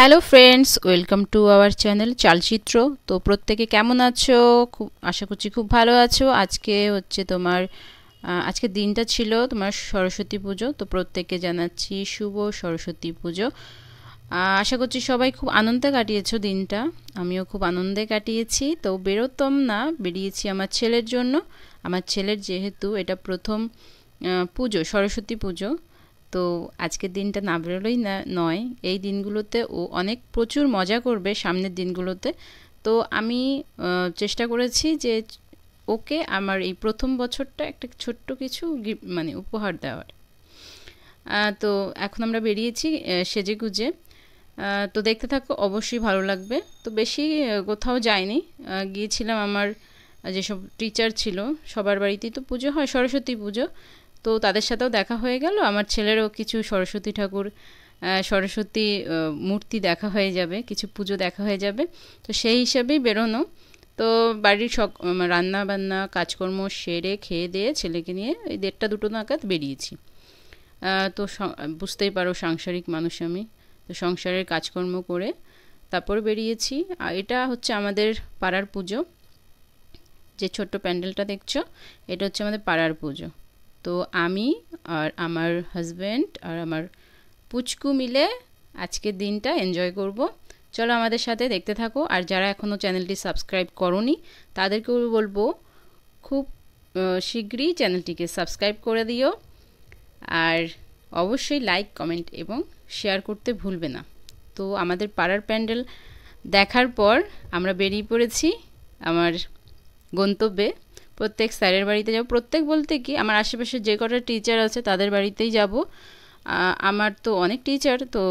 Hello friends, welcome to our channel Chalchitra. তো প্রত্যেকে কেমন আছো? খুব আশা করছি খুব ভালো আছো। আজকে হচ্ছে তোমার আজকের দিনটা ছিল তোমার সরস্বতী পুজো। তো প্রত্যেককে জানাচ্ছি শুভ সরস্বতী পুজো। আশা করছি সবাই খুব আনন্দে কাটিয়েছো দিনটা। আমিও খুব আনন্দে কাটিয়েছি। তো বেরোতাম না, বেরিয়েছি আমার ছেলের জন্য। আমার ছেলের যেহেতু এটা প্রথম পুজো, সরস্বতী পুজো, তো আজকের দিনটা না বেরোলেই না নয়। এই দিনগুলোতে ও অনেক প্রচুর মজা করবে সামনের দিনগুলোতে। তো আমি চেষ্টা করেছি যে ওকে আমার এই প্রথম বছরটা একটা ছোট্ট কিছু মানে উপহার দেওয়ার। তো এখন আমরা বেরিয়েছি সেজে গুজে। তো দেখতে থাকো, অবশ্যই ভালো লাগবে। তো বেশি কোথাও যাইনি, গিয়েছিলাম আমার যেসব টিচার ছিল সবার বাড়িতেই তো পুজো হয়, সরস্বতী পুজো। তো তাদের সাথেও দেখা হয়ে গেল। আমার ছেলেরও কিছু সরস্বতী ঠাকুর, সরস্বতী মূর্তি দেখা হয়ে যাবে, কিছু পুজো দেখা হয়ে যাবে। তো সেই হিসাবেই বেরোনো। তো বাড়ির রান্না বান্না কাজকর্ম সেরে খেয়ে দিয়ে ছেলেকে নিয়ে এই 1:30-2 নাগাদ বেরিয়েছি। তো বুঝতেই পারো সাংসারিক মানুষ আমি। তো সংসারের কাজকর্ম করে তারপর বেরিয়েছি। আর এটা হচ্ছে আমাদের পাড়ার পুজো। যে ছোট্ট প্যান্ডেলটা দেখছো, এটা হচ্ছে আমাদের পাড়ার পুজো। তো আমি আর আমার হাজব্যান্ড আর আমার পুচকু মিলে আজকের দিনটা এনজয় করব। চলো আমাদের সাথে দেখতে থাকো। আর যারা এখনও চ্যানেলটি সাবস্ক্রাইব করোনি তাদেরকেও বলবো খুব শীঘ্রই চ্যানেলটিকে সাবস্ক্রাইব করে দিও। আর অবশ্যই লাইক, কমেন্ট এবং শেয়ার করতে ভুলবে না। তো আমাদের পাড়ার প্যান্ডেল দেখার পর আমরা বেরিয়ে পড়েছি আমার গন্তব্যে। প্রত্যেক স্যারের বাড়িতে যাব। প্রত্যেক বলতে কি, আমার আশেপাশে যে কটা টিচার আছে তাদের বাড়িতেই যাব। আমার তো অনেক টিচার, তো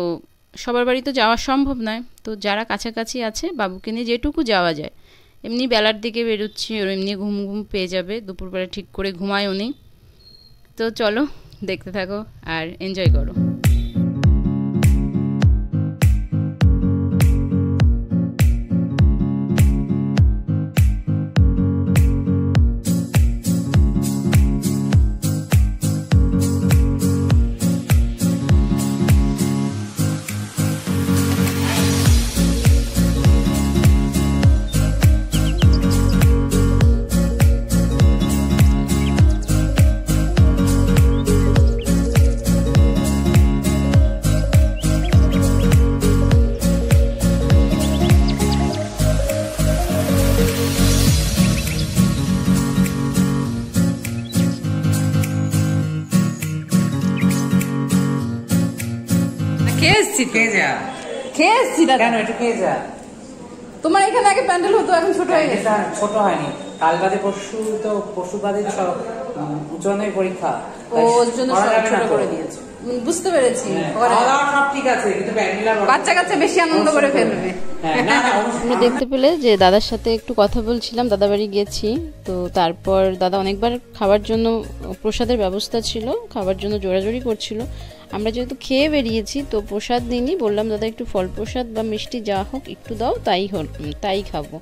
সবার বাড়ি তো যাওয়া সম্ভব নয়। তো যারা কাছাকাছি আছে বাবুকে নিয়ে যেটুকু যাওয়া যায়। এমনি বেলার দিকে বেরোচ্ছি, ওর এমনি ঘুম ঘুম পেয়ে যাবে, দুপুরবেলা ঠিক করে ঘুমায়ও নি। তো চলো দেখতে থাকো আর এনজয় করো। তোমার এখানে আগে প্যান্ডেল হতো, এখন ছোট হয়ে গেছে। ছোট হয়নি, কাল বাদে পরশু, তো পরশু বাদে সব উচ্চমাধ্যমিক পরীক্ষা, ওর জন্য ছোট করে দিয়েছে। বুঝতে পেরেছি, সব ঠিক আছে, কিন্তু বাচ্চা কাচ্চা বেশি আনন্দ করে ফেলবে। আমরা দেখতে পেলে যে দাদার সাথে একটু কথা বলছিলাম, দাদা বাড়ি গেছি। তো তারপর দাদা অনেকবার খাবার জন্য প্রসাদের ব্যবস্থা ছিল, খাবার জন্য জোরাজোরি করছিল। আমরা যেহেতু খেয়ে বেরিয়েছি তো প্রসাদ নিইনি, বললাম দাদা একটু ফল প্রসাদ বা মিষ্টি যা হোক একটু দাও, তাই খাবো।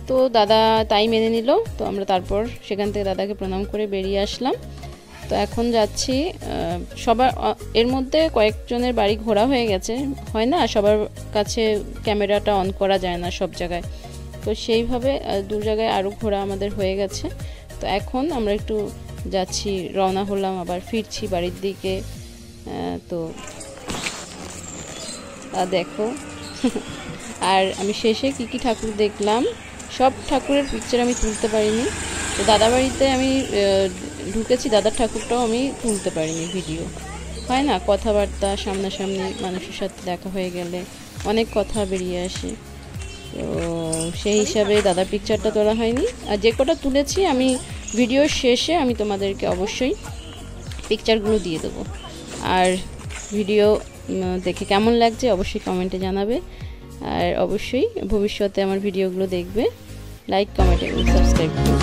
তো দাদা তাই মেনে নিল। তো আমরা তারপর সেখান থেকে দাদাকে প্রণাম করে বেরিয়ে আসলাম। তো এখন যাচ্ছি সবার, এর মধ্যে কয়েকজনের বাড়ি ঘোরা হয়ে গেছে, হয় না সবার কাছে ক্যামেরাটা অন করা যায় না সব জায়গায়। তো সেইভাবে 2 জায়গায় আরও ঘোরা আমাদের হয়ে গেছে। তো এখন আমরা একটু যাচ্ছি, রওনা হলাম, আবার ফিরছি বাড়ির দিকে। তো দেখো আর আমি শেষে কি ঠাকুর দেখলাম, সব ঠাকুরের পিকচার আমি তুলতে পারিনি। তো দাদা বাড়িতে আমি ঢুকেছি, দাদার ঠাকুরটাও আমি তুলতে পারিনি ভিডিও। হয় না, কথাবার্তা সামনাসামনি মানুষের সাথে দেখা হয়ে গেলে অনেক কথা বেরিয়ে আসে। তো সেই হিসাবে দাদার পিকচারটা তোলা হয়নি। আর যে কটা তুলেছি আমি ভিডিওর শেষে আমি তোমাদেরকে অবশ্যই পিকচারগুলো দিয়ে দেবো। আর ভিডিও দেখে কেমন লাগছে অবশ্যই কমেন্টে জানাবে। আর অবশ্যই ভবিষ্যতে আমার ভিডিওগুলো দেখবে। লাইক, কমেন্ট এবং সাবস্ক্রাইব করবে।